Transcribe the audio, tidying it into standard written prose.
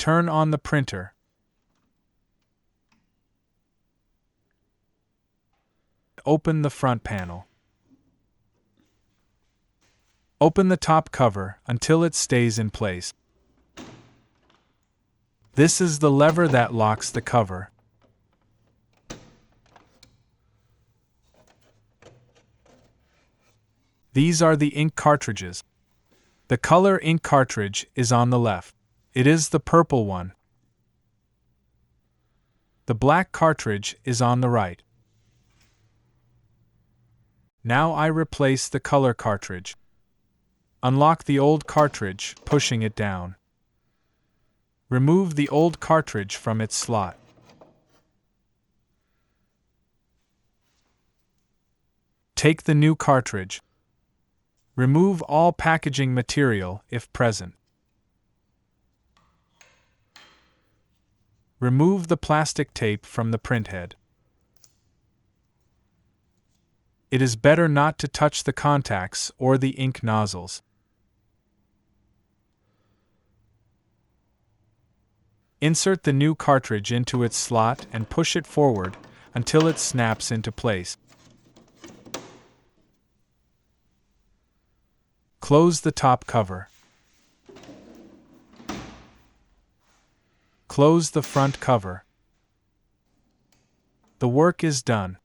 Turn on the printer. Open the front panel. Open the top cover until it stays in place. This is the lever that locks the cover. These are the ink cartridges. The color ink cartridge is on the left. It is the purple one. The black cartridge is on the right. Now I replace the color cartridge. Unlock the old cartridge, pushing it down. Remove the old cartridge from its slot. Take the new cartridge. Remove all packaging material if present. Remove the plastic tape from the printhead. It is better not to touch the contacts or the ink nozzles. Insert the new cartridge into its slot and push it forward until it snaps into place. Close the top cover. Close the front cover. The work is done.